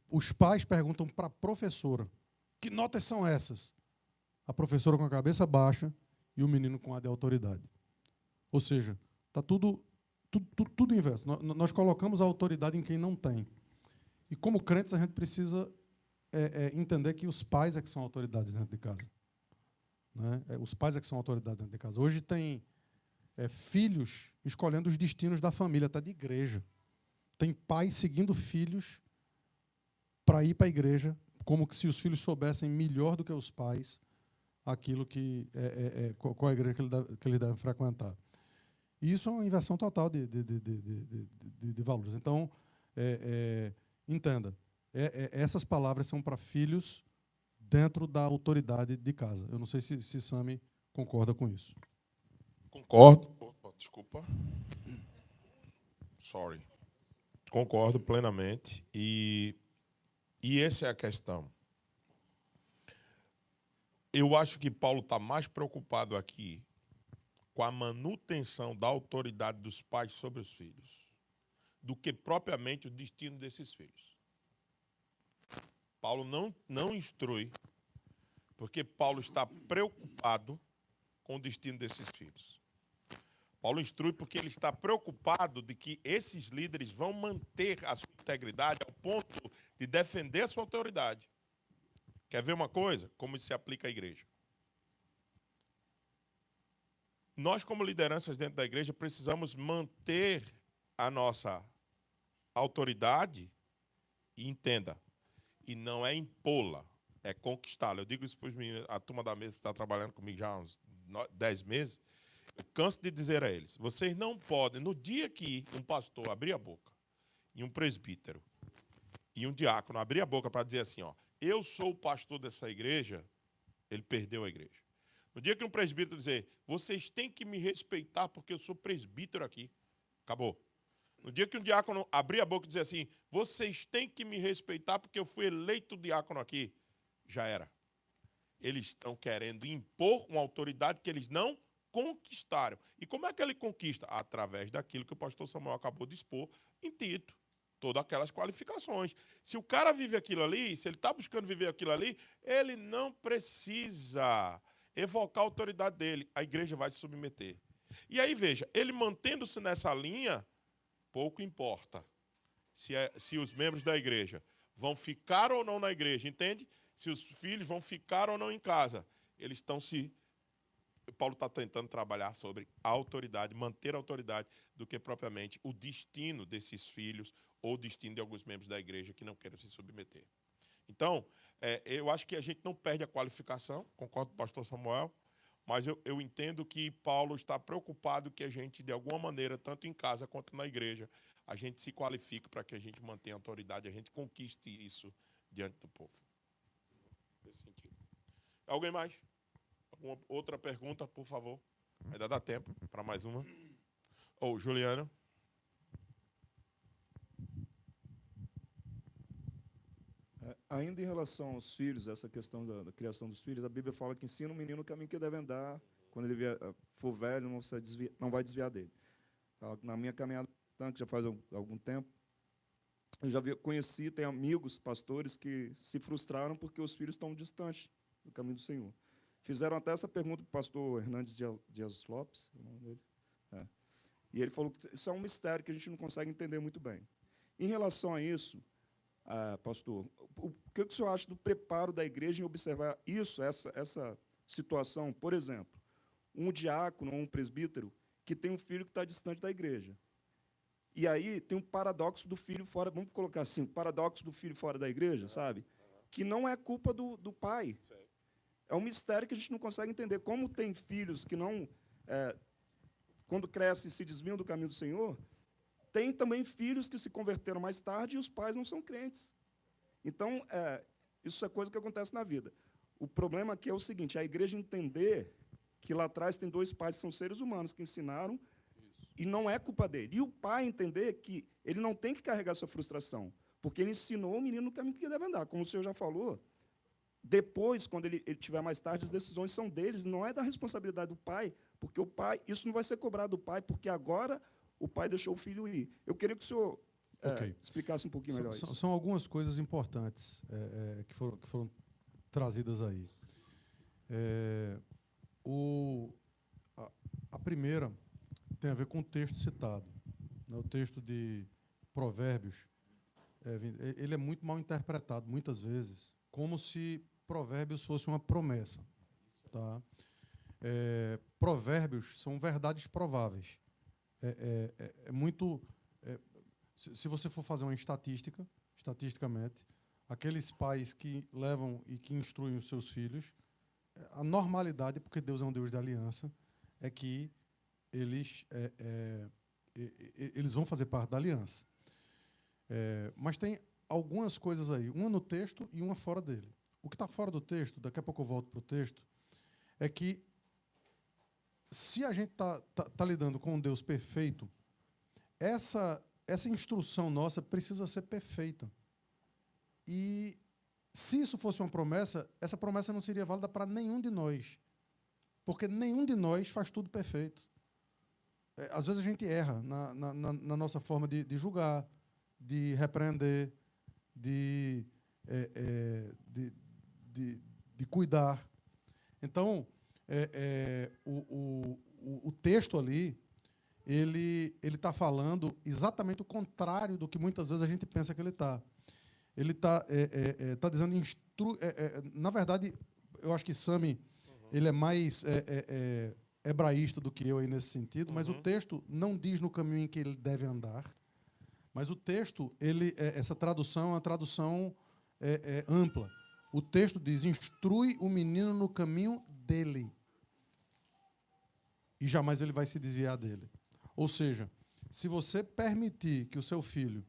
os pais perguntam para a professora: que notas são essas? A professora com a cabeça baixa e o menino com a de autoridade. Ou seja, está tudo inverso. Nós colocamos a autoridade em quem não tem. E, como crentes, a gente precisa entender que os pais é que são autoridades dentro de casa. Né? Os pais é que são autoridades dentro de casa. Hoje tem filhos escolhendo os destinos da família, até de igreja. Tem pais seguindo filhos para ir para a igreja, como se os filhos soubessem melhor do que os pais aquilo qual a igreja que eles devem frequentar. E isso é uma inversão total de valores. Então, entenda, essas palavras são para filhos dentro da autoridade de casa. Eu não sei se Sami concorda com isso. Concordo. Opa, desculpa. Sorry. Concordo plenamente. E essa é a questão. Eu acho que Paulo está mais preocupado aqui com a manutenção da autoridade dos pais sobre os filhos do que propriamente o destino desses filhos. Paulo não instrui, porque Paulo está preocupado com o destino desses filhos. Paulo instrui porque ele está preocupado de que esses líderes vão manter a sua integridade ao ponto de defender a sua autoridade. Quer ver uma coisa? Como isso se aplica à igreja. Nós, como lideranças dentro da igreja, precisamos manter a nossa autoridade, e entenda, e não é impô-la, é conquistá-la. Eu digo isso para os meninos, a turma da mesa que está trabalhando comigo já há uns 10 meses, eu canso de dizer a eles, vocês não podem, no dia que um pastor abrir a boca, e um presbítero, e um diácono abrir a boca para dizer assim, ó, eu sou o pastor dessa igreja, ele perdeu a igreja. No dia que um presbítero dizer, vocês têm que me respeitar porque eu sou presbítero aqui, acabou. No dia que um diácono abrir a boca e dizer assim, vocês têm que me respeitar porque eu fui eleito diácono aqui, já era. Eles estão querendo impor uma autoridade que eles não conquistaram. E como é que ele conquista? Através daquilo que o pastor Samuel acabou de expor em Tito. Todas aquelas qualificações. Se o cara vive aquilo ali, se ele está buscando viver aquilo ali, ele não precisa evocar a autoridade dele. A igreja vai se submeter. E aí, veja, ele mantendo-se nessa linha, pouco importa se os membros da igreja vão ficar ou não na igreja, entende? Se os filhos vão ficar ou não em casa. Eles estão se... Paulo está tentando trabalhar sobre a autoridade, manter a autoridade, do que propriamente o destino desses filhos ou o destino de alguns membros da igreja que não querem se submeter. Então, eu acho que a gente não perde a qualificação, concordo com o pastor Samuel, mas eu entendo que Paulo está preocupado que a gente, de alguma maneira, tanto em casa quanto na igreja, a gente se qualifique para que a gente mantenha a autoridade, a gente conquiste isso diante do povo. Nesse sentido. Alguém mais? Alguma outra pergunta, por favor? Ainda dá tempo para mais uma. Ou Juliano. Ainda em relação aos filhos, essa questão da criação dos filhos, a Bíblia fala que ensina o menino o caminho que deve andar, quando ele for velho, não vai desviar dele. Na minha caminhada, que já faz algum tempo, eu já conheci, tem amigos, pastores, que se frustraram porque os filhos estão distantes do caminho do Senhor. Fizeram até essa pergunta para o pastor Hernandes Dias Lopes, o nome dele. E ele falou que isso é um mistério que a gente não consegue entender muito bem. Em relação a isso, pastor, o que o senhor acha do preparo da igreja em observar isso, essa situação? Por exemplo, um diácono ou um presbítero que tem um filho que está distante da igreja. E aí tem um paradoxo do filho fora, vamos colocar assim, o paradoxo do filho fora da igreja, sabe? Que não é culpa do pai. É um mistério que a gente não consegue entender. Como tem filhos que não, quando crescem, se desviam do caminho do Senhor, tem também filhos que se converteram mais tarde e os pais não são crentes. Então, isso é coisa que acontece na vida. O problema aqui é o seguinte, a igreja entender que lá atrás tem dois pais que são seres humanos que ensinaram e não é culpa dele. E o pai entender que ele não tem que carregar sua frustração, porque ele ensinou o menino no caminho que deve andar. Como o senhor já falou, depois, quando ele tiver mais tarde, as decisões são deles, não é da responsabilidade do pai, porque o pai, isso não vai ser cobrado do pai, porque agora o pai deixou o filho ir. Eu queria que o senhor explicasse um pouquinho melhor isso. São algumas coisas importantes que foram trazidas aí. A primeira tem a ver com o texto citado. Né, o texto de Provérbios, ele é muito mal interpretado, muitas vezes, como se Provérbios fosse uma promessa. Tá? Provérbios são verdades prováveis. Se você for fazer uma estatisticamente, aqueles pais que levam e que instruem os seus filhos, a normalidade, porque Deus é um Deus de aliança, é que eles vão fazer parte da aliança. Mas tem algumas coisas aí, uma no texto e uma fora dele. o que está fora do texto, daqui a pouco eu volto para o texto, é que se a gente tá lidando com um Deus perfeito, essa instrução nossa precisa ser perfeita. E se isso fosse uma promessa, essa promessa não seria válida para nenhum de nós. Porque nenhum de nós faz tudo perfeito. Às vezes a gente erra na nossa forma de julgar, de repreender, de cuidar. Então, o texto ali, ele está falando exatamente o contrário do que muitas vezes a gente pensa que ele está. Ele está dizendo... na verdade, eu acho que Sami ele é mais hebraísta do que eu aí nesse sentido, mas o texto não diz no caminho em que ele deve andar, mas o texto, essa tradução é uma tradução ampla. O texto diz: instrui o menino no caminho dele, e jamais ele vai se desviar dele. Ou seja, se você permitir que o seu filho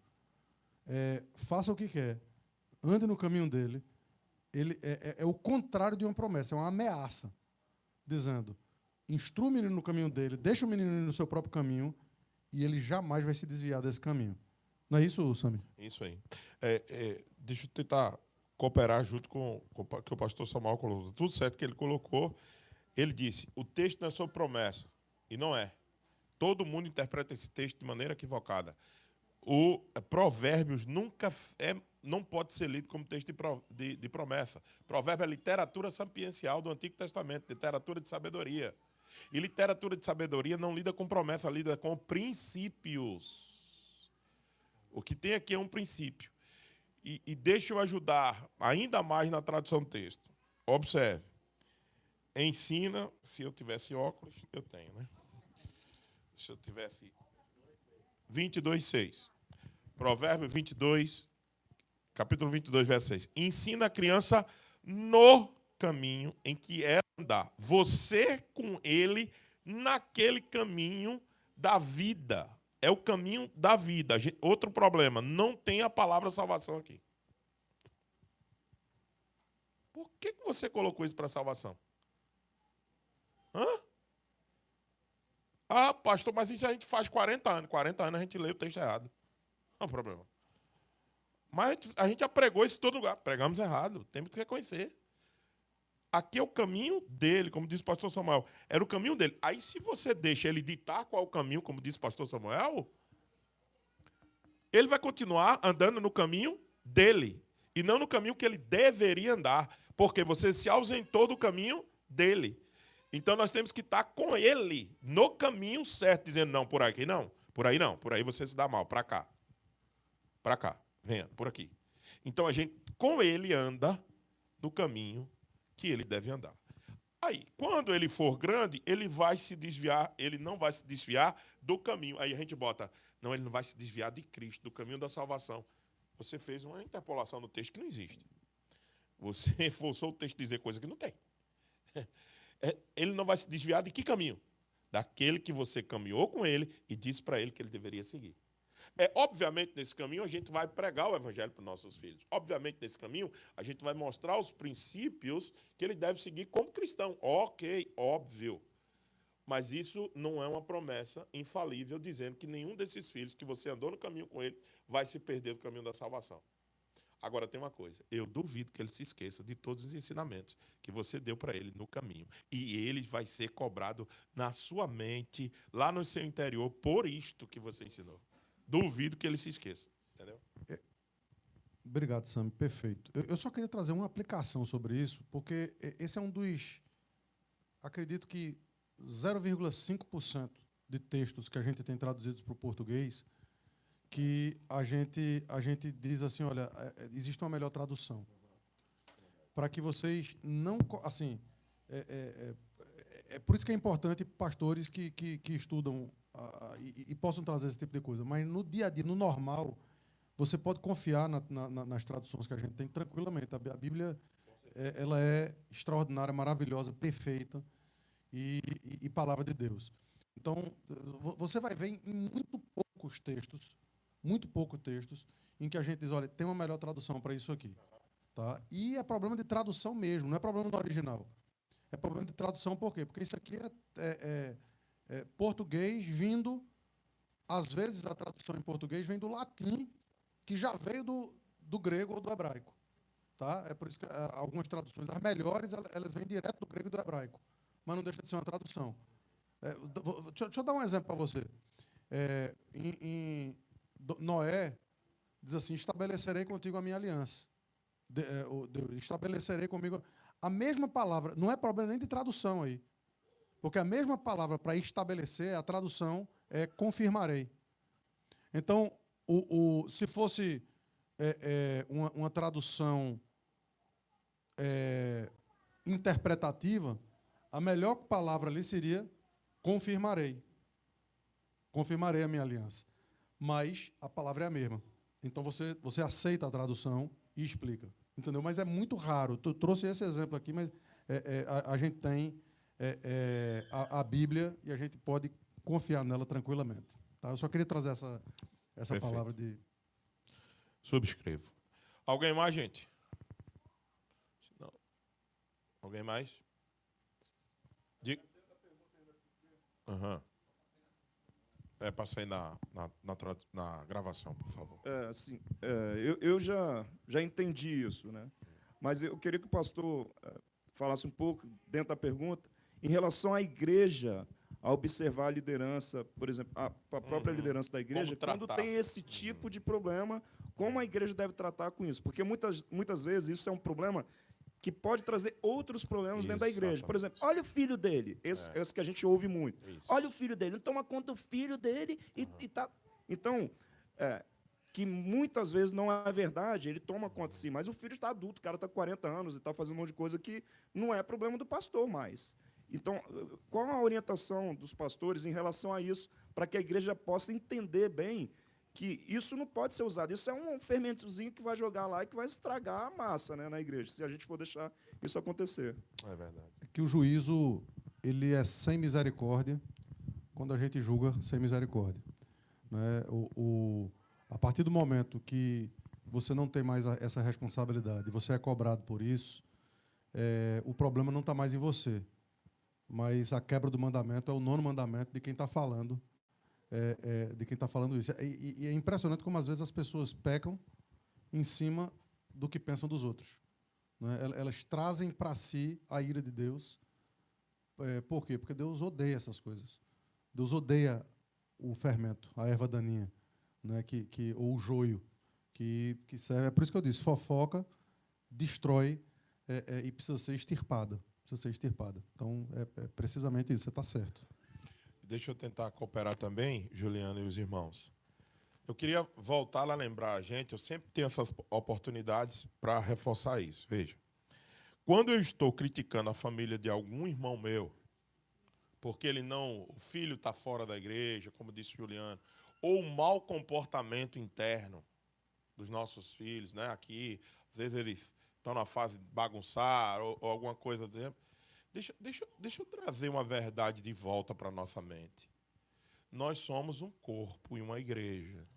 faça o que quer, ande no caminho dele, ele é o contrário de uma promessa, é uma ameaça, dizendo: instrua o menino no caminho dele, deixa o menino ir no seu próprio caminho, e ele jamais vai se desviar desse caminho. Não é isso, Sami? Isso aí. Deixa eu tentar cooperar junto com o que o pastor Samuel colocou. Tudo certo que ele colocou. Ele disse: o texto não é sobre promessa. E não é. Todo mundo interpreta esse texto de maneira equivocada. O Provérbios não pode ser lido como texto de promessa. Provérbio é literatura sapiencial do Antigo Testamento, literatura de sabedoria. E literatura de sabedoria não lida com promessa, lida com princípios. O que tem aqui é um princípio. E deixa eu ajudar ainda mais na tradução do texto. Observe. Ensina, se eu tivesse óculos, eu tenho, né? Se eu tivesse 22:6. Provérbio 22, capítulo 22, verso 6. Ensina a criança no caminho em que é andar. Você com ele naquele caminho da vida. É o caminho da vida. Outro problema, não tem a palavra salvação aqui. Por que você colocou isso para salvação? Hã? Ah, pastor, mas isso a gente faz 40 anos. 40 anos a gente lê o texto errado. Não é um problema. Mas a gente já pregou isso em todo lugar. Pregamos errado. Temos que reconhecer. Aqui é o caminho dele, como disse o pastor Samuel. Era o caminho dele. Aí, se você deixa ele ditar qual é o caminho, como disse o pastor Samuel, ele vai continuar andando no caminho dele. E não no caminho que ele deveria andar. Porque você se ausentou do caminho dele. Então, nós temos que estar com ele no caminho certo, dizendo: não, por aqui não, por aí não, por aí você se dá mal, para cá. Para cá, venha, por aqui. Então, a gente, com ele, anda no caminho que ele deve andar. Aí, quando ele for grande, ele vai se desviar, ele não vai se desviar do caminho. Aí a gente bota: não, ele não vai se desviar de Cristo, do caminho da salvação. Você fez uma interpolação no texto que não existe. Você forçou o texto a dizer coisa que não tem. Ele não vai se desviar de que caminho? Daquele que você caminhou com ele e disse para ele que ele deveria seguir. Obviamente, nesse caminho, a gente vai pregar o evangelho para os nossos filhos. Obviamente, nesse caminho, a gente vai mostrar os princípios que ele deve seguir como cristão. Ok, óbvio. Mas isso não é uma promessa infalível, dizendo que nenhum desses filhos que você andou no caminho com ele vai se perder do caminho da salvação. Agora, tem uma coisa: eu duvido que ele se esqueça de todos os ensinamentos que você deu para ele no caminho. E ele vai ser cobrado na sua mente, lá no seu interior, por isto que você ensinou. Duvido que ele se esqueça. Entendeu? Obrigado, Sami. Perfeito. Eu só queria trazer uma aplicação sobre isso, porque esse é um dos... Acredito que 0,5% de textos que a gente tem traduzidos para o português que a gente diz assim: olha, existe uma melhor tradução. Para que vocês não... Assim, por isso que é importante pastores que estudam e possam trazer esse tipo de coisa. Mas no dia a dia, no normal, você pode confiar nas traduções que a gente tem tranquilamente. A Bíblia ela é extraordinária, maravilhosa, perfeita e palavra de Deus. Então, você vai ver em muito poucos textos, em que a gente diz: olha, tem uma melhor tradução para isso aqui. Tá? E é problema de tradução mesmo, não é problema do original. É problema de tradução por quê? Porque isso aqui é português vindo, às vezes a tradução em português vem do latim, que já veio do grego ou do hebraico. Tá? É por isso que algumas traduções, as melhores, elas vêm direto do grego e do hebraico, mas não deixa de ser uma tradução. Deixa eu dar um exemplo para você. Noé diz assim: estabelecerei contigo a minha aliança. Estabelecerei comigo. A mesma palavra, não é problema nem de tradução aí, porque a mesma palavra para estabelecer, a tradução é confirmarei. Então, se fosse uma tradução interpretativa, a melhor palavra ali seria confirmarei. Confirmarei a minha aliança. Mas a palavra é a mesma. Então você aceita a tradução e explica. Entendeu? Mas é muito raro. Eu trouxe esse exemplo aqui, mas a gente tem a Bíblia e a gente pode confiar nela tranquilamente. Tá? Eu só queria trazer essa palavra de... Subscrevo. Alguém mais, gente? Não. Alguém mais? Diga. Uhum. Passei na gravação, por favor. Assim, eu já entendi isso, né? Mas eu queria que o pastor falasse um pouco, dentro da pergunta, em relação à igreja, a observar a liderança, por exemplo, a própria liderança da igreja, quando tem esse tipo de problema, como a igreja deve tratar com isso? Porque muitas vezes isso é um problema que pode trazer outros problemas dentro da igreja. Por exemplo, olha o filho dele, esse que a gente ouve muito. Isso. Olha o filho dele, não toma conta do filho dele e tá... Então, que muitas vezes não é verdade, ele toma conta de si, mas o filho está adulto, o cara está com 40 anos e está fazendo um monte de coisa que não é problema do pastor mais. Então, qual a orientação dos pastores em relação a isso, para que a igreja possa entender bem que isso não pode ser usado? Isso é um fermentozinho que vai jogar lá e que vai estragar a massa, né, na igreja, se a gente for deixar isso acontecer. É verdade. Que o juízo ele é sem misericórdia quando a gente julga sem misericórdia. Né? A partir do momento que você não tem mais essa responsabilidade, você é cobrado por isso, o problema não está mais em você. Mas a quebra do mandamento é o nono mandamento de quem está falando, de quem está falando isso. E é impressionante como às vezes as pessoas pecam em cima do que pensam dos outros. Né? Elas trazem para si a ira de Deus. Por quê? Porque Deus odeia essas coisas. Deus odeia o fermento, a erva daninha, né? Ou o joio, que serve. É por isso que eu disse: fofoca destrói e precisa ser extirpada. Precisa ser extirpada. Então, é precisamente isso, você está certo. Deixa eu tentar cooperar também, Juliano e os irmãos. Eu queria voltar a lembrar a gente, eu sempre tenho essas oportunidades para reforçar isso. Veja, quando eu estou criticando a família de algum irmão meu, porque o filho está fora da igreja, como disse Juliano, ou o mau comportamento interno dos nossos filhos, né? Aqui, às vezes eles estão na fase de bagunçar ou alguma coisa do tempo. Deixa eu trazer uma verdade de volta para a nossa mente. Nós somos um corpo e uma igreja.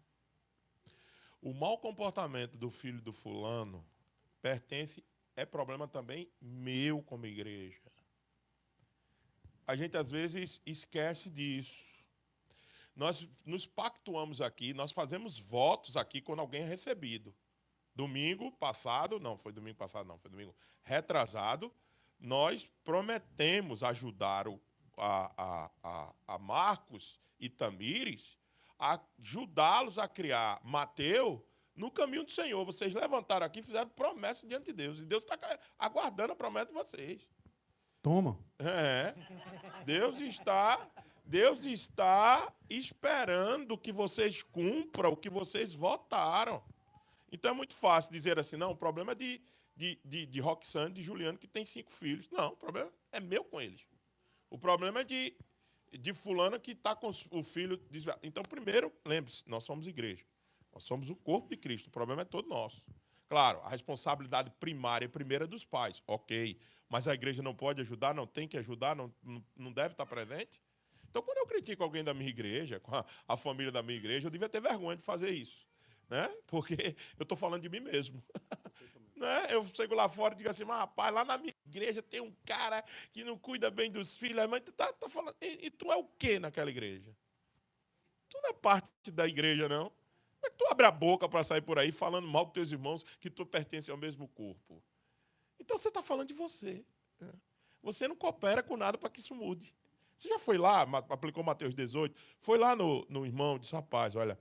O mau comportamento do filho do fulano é problema também meu como igreja. A gente às vezes esquece disso. Nós nos pactuamos aqui, nós fazemos votos aqui quando alguém é recebido. Domingo passado, não foi domingo passado, não, foi domingo retrasado, nós prometemos ajudar a Marcos e Tamires, a ajudá-los a criar Mateus no caminho do Senhor. Vocês levantaram aqui e fizeram promessa diante de Deus. E Deus está aguardando a promessa de vocês. Toma. Deus está esperando que vocês cumpram o que vocês votaram. Então é muito fácil dizer assim: não, o problema é de Roxane, de Juliano, que tem 5 filhos. Não, o problema é meu com eles. O problema é de fulana que está com o filho desviado. Então, primeiro, lembre-se, nós somos igreja. Nós somos o corpo de Cristo. O problema é todo nosso. Claro, a responsabilidade primária e primeira é dos pais. Ok. Mas a igreja não pode ajudar, não tem que ajudar, não deve estar presente. Então, quando eu critico alguém da minha igreja, com a família da minha igreja, eu devia ter vergonha de fazer isso. Né? Porque eu estou falando de mim mesmo. Né? Eu chego lá fora e digo assim, mas rapaz, lá na minha igreja tem um cara que não cuida bem dos filhos. Mas tu tá falando, e tu é o quê naquela igreja? Tu não é parte da igreja, não. Como é que tu abre a boca para sair por aí falando mal dos teus irmãos que tu pertence ao mesmo corpo? Então você está falando de você. Você não coopera com nada para que isso mude. Você já foi lá, aplicou Mateus 18, foi lá no irmão e disse, rapaz, olha,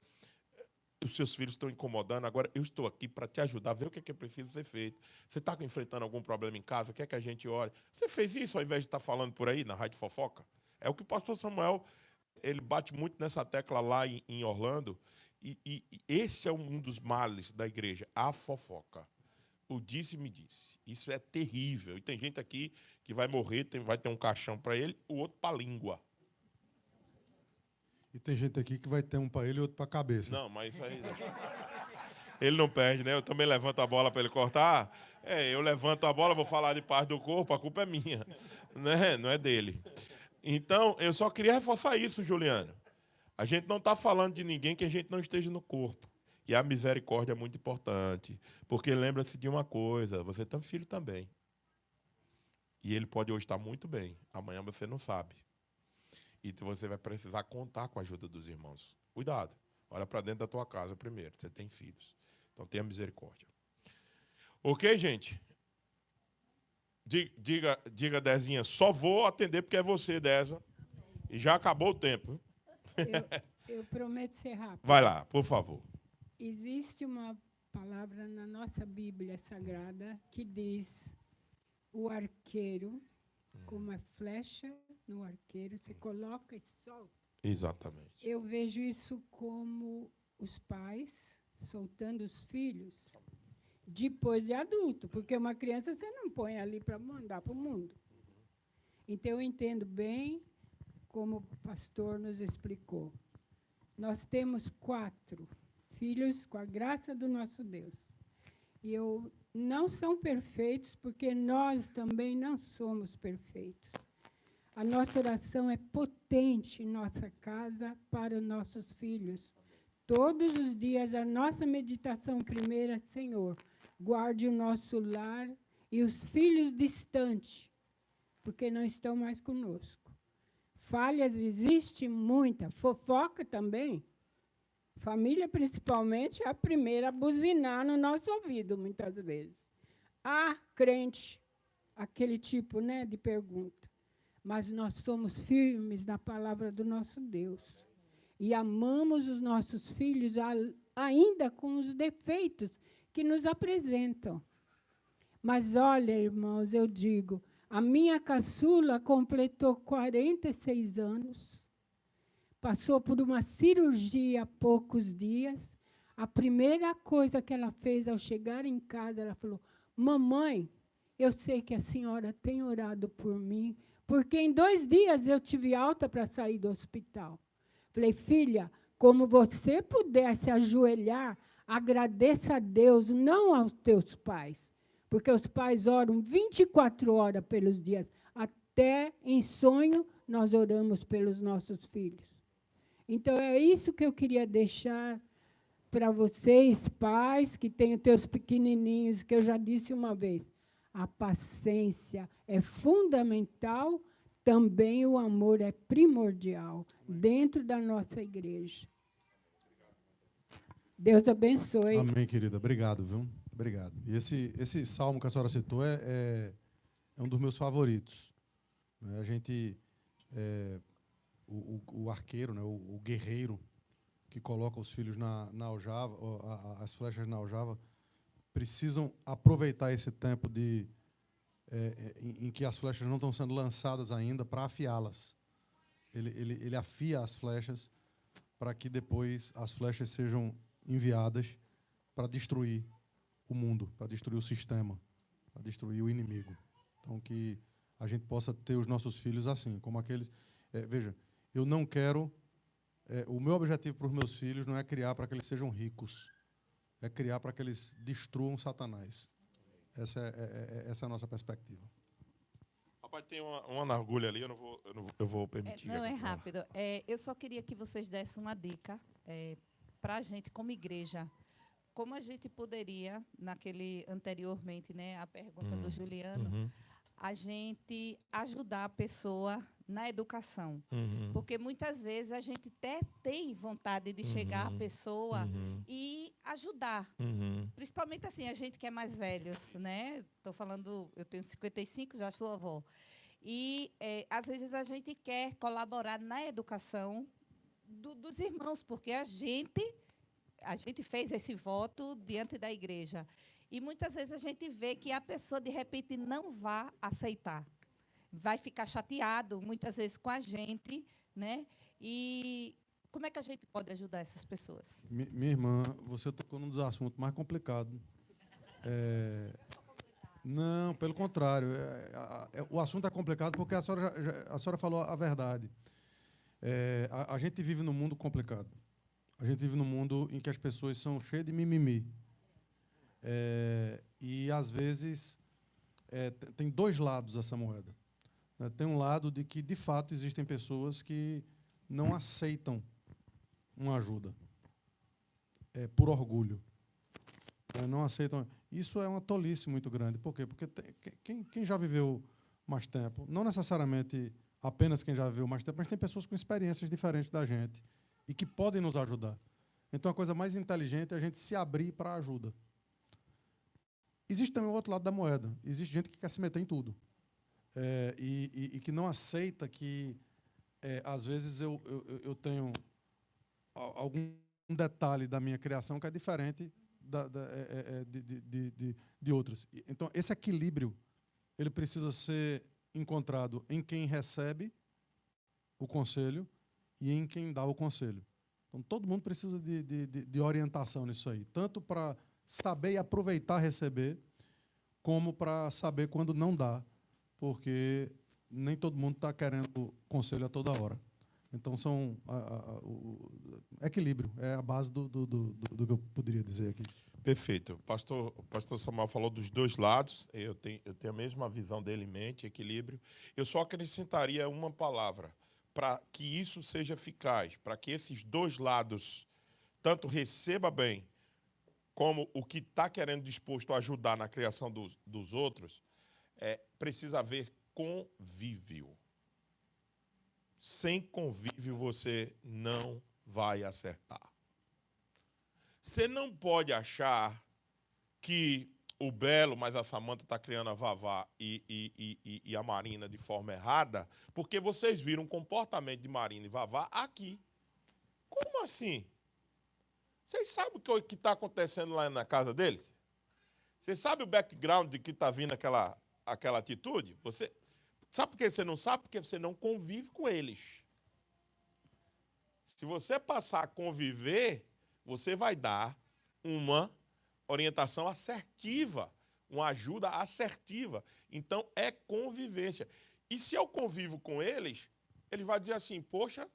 os seus filhos estão incomodando, agora eu estou aqui para te ajudar a ver o que é preciso ser feito. Você está enfrentando algum problema em casa, quer que a gente ore? Você fez isso ao invés de estar falando por aí, na Rádio Fofoca? É o que o pastor Samuel, ele bate muito nessa tecla lá em Orlando, e esse é um dos males da igreja, a fofoca. O disse-me disse. Isso é terrível. E tem gente aqui que vai morrer, vai ter um caixão para ele, o outro para a língua. E tem gente aqui que vai ter um para ele e outro para a cabeça. Não, mas isso aí... Ele não perde, né? Eu também levanto a bola para ele cortar. Eu levanto a bola, vou falar de parte do corpo, a culpa é minha. Né? Não é dele. Então, eu só queria reforçar isso, Juliano. A gente não está falando de ninguém que a gente não esteja no corpo. E a misericórdia é muito importante. Porque lembra-se de uma coisa, você tem um filho também. E ele pode hoje estar muito bem, amanhã você não sabe. E você vai precisar contar com a ajuda dos irmãos. Cuidado, olha para dentro da tua casa primeiro, você tem filhos. Então tenha misericórdia. Ok, gente? Diga, Dezinha, só vou atender porque é você, Deza. E já acabou o tempo. Eu prometo ser rápido. Vai lá, por favor. Existe uma palavra na nossa Bíblia Sagrada que diz: o arqueiro, como é flecha no arqueiro, você coloca e solta. Exatamente. Eu vejo isso como os pais soltando os filhos depois de adulto, porque uma criança você não põe ali para mandar para o mundo. Então, eu entendo bem como o pastor nos explicou. Nós temos 4 filhos com a graça do nosso Deus. E não são perfeitos, porque nós também não somos perfeitos. A nossa oração é potente em nossa casa para os nossos filhos. Todos os dias, a nossa meditação primeira, Senhor, guarde o nosso lar e os filhos distantes, porque não estão mais conosco. Falhas existe muita, fofoca também. Família, principalmente, é a primeira a buzinar no nosso ouvido, muitas vezes. Crente, aquele tipo, né, de pergunta. Mas nós somos firmes na palavra do nosso Deus. E amamos os nossos filhos ainda com os defeitos que nos apresentam. Mas, olha, irmãos, eu digo, a minha caçula completou 46 anos. Passou por uma cirurgia há poucos dias. A primeira coisa que ela fez ao chegar em casa, ela falou: mamãe, eu sei que a senhora tem orado por mim, porque em 2 dias eu tive alta para sair do hospital. Falei: filha, como você puder se ajoelhar, agradeça a Deus, não aos teus pais, porque os pais oram 24 horas pelos dias. Até em sonho, nós oramos pelos nossos filhos. Então, é isso que eu queria deixar para vocês, pais, que têm os teus pequenininhos, que eu já disse uma vez. A paciência é fundamental, também o amor é primordial dentro da nossa igreja. Deus abençoe. Amém, querida. Obrigado, viu? Obrigado. E esse salmo que a senhora citou é um dos meus favoritos. A gente... O arqueiro, né, o guerreiro que coloca os filhos na aljava, as flechas na aljava, precisam aproveitar esse tempo em que as flechas não estão sendo lançadas ainda para afiá-las. Ele afia as flechas para que depois as flechas sejam enviadas para destruir o mundo, para destruir o sistema, para destruir o inimigo. Então, que a gente possa ter os nossos filhos assim, como aqueles... veja, eu não quero... o meu objetivo para os meus filhos não é criar para que eles sejam ricos, é criar para que eles destruam Satanás. Essa é a nossa perspectiva. Rapaz, tem uma na agulha ali, eu vou permitir. Não, é rápido. Eu só queria que vocês dessem uma dica para a gente, como igreja, como a gente poderia, anteriormente, né, a pergunta do Juliano, Uhum. a gente ajudar a pessoa na educação. Uhum. Porque muitas vezes a gente até tem vontade de chegar à pessoa Uhum. e ajudar. Uhum. Principalmente assim, a gente que é mais velhos, né? Estou falando, eu tenho 55, já sou avó. E, às vezes, a gente quer colaborar na educação dos irmãos, porque a gente fez esse voto diante da igreja. E muitas vezes a gente vê que a pessoa, de repente, não vai aceitar. Vai ficar chateado, muitas vezes, com a gente, né? E como é que a gente pode ajudar essas pessoas? Minha irmã, você tocou num dos assuntos mais complicados. Não, pelo contrário. O assunto é complicado porque a senhora falou a verdade. A gente vive num mundo complicado. A gente vive num mundo em que as pessoas são cheias de mimimi. E, às vezes, tem dois lados essa moeda. Né? Tem um lado de que, de fato, existem pessoas que não aceitam uma ajuda por orgulho. Não aceitam. Isso é uma tolice muito grande. Por quê? Porque quem já viveu mais tempo, não necessariamente apenas quem já viveu mais tempo, mas tem pessoas com experiências diferentes da gente e que podem nos ajudar. Então, a coisa mais inteligente é a gente se abrir para a ajuda. Existe também o outro lado da moeda. Existe gente que quer se meter em tudo. E que não aceita que, às vezes, eu tenho algum detalhe da minha criação que é diferente de outras. Então, esse equilíbrio ele precisa ser encontrado em quem recebe o conselho e em quem dá o conselho. Então, todo mundo precisa de orientação nisso aí, tanto para saber e aproveitar receber, como para saber quando não dá, porque nem todo mundo está querendo conselho a toda hora. Então, o equilíbrio é a base do que eu poderia dizer aqui. Perfeito. O pastor Samuel falou dos dois lados. Eu tenho a mesma visão dele em mente, equilíbrio. Eu só acrescentaria uma palavra para que isso seja eficaz, para que esses dois lados tanto receba bem, como o que está querendo disposto a ajudar na criação dos outros, precisa haver convívio. Sem convívio, você não vai acertar. Você não pode achar que o Belo, mas a Samanta está criando a Vavá e a Marina de forma errada, porque vocês viram o comportamento de Marina e Vavá aqui. Como assim? Vocês sabem o que está acontecendo lá na casa deles? Vocês sabem o background de que está vindo aquela atitude? Sabe por que você não sabe? Porque você não convive com eles. Se você passar a conviver, você vai dar uma orientação assertiva, uma ajuda assertiva. Então, é convivência. E se eu convivo com eles, ele vai dizer assim, poxa,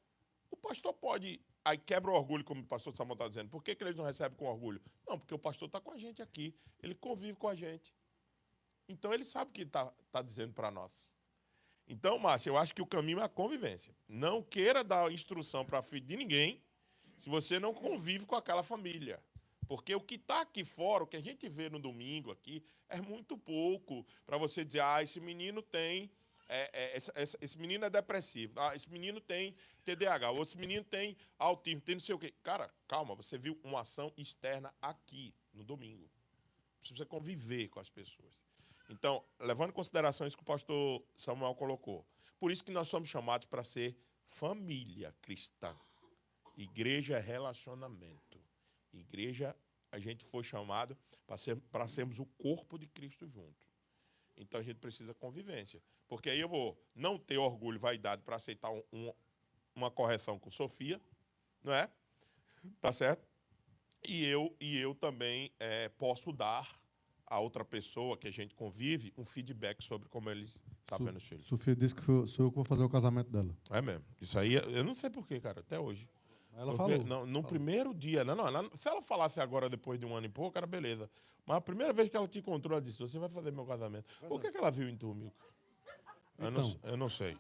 o pastor pode... Aí quebra o orgulho, como o pastor Samuel está dizendo. Por que eles não recebem com orgulho? Não, porque o pastor está com a gente aqui. Ele convive com a gente. Então, ele sabe o que está dizendo para nós. Então, Márcia, eu acho que o caminho é a convivência. Não queira dar instrução para filho de ninguém se você não convive com aquela família. Porque o que está aqui fora, o que a gente vê no domingo aqui, é muito pouco para você dizer, esse menino tem... esse menino é depressivo, esse menino tem TDAH, ou esse menino tem autismo, tem não sei o quê. Cara, calma, você viu uma ação externa aqui, no domingo. Precisa conviver com as pessoas. Então, levando em consideração isso que o pastor Samuel colocou, por isso que nós somos chamados para ser família cristã. Igreja é relacionamento. Igreja, a gente foi chamado para sermos o corpo de Cristo junto. Então, a gente precisa convivência. Porque aí eu vou não ter orgulho e vaidade para aceitar uma correção com Sofia, não é? Tá certo? E eu também posso dar a outra pessoa que a gente convive um feedback sobre como eles estão vendo os filhos. Sofia disse que sou eu que vou fazer o casamento dela. É mesmo. Isso aí, eu não sei porquê, cara, até hoje. Ela falou. No primeiro dia, se ela falasse agora, depois de um ano e pouco, era beleza. Mas a primeira vez que ela te encontrou, ela disse, você vai fazer meu casamento. Por que ela viu em tu, Milton? Eu não sei.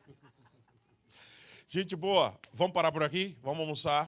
Gente boa, vamos parar por aqui? Vamos almoçar?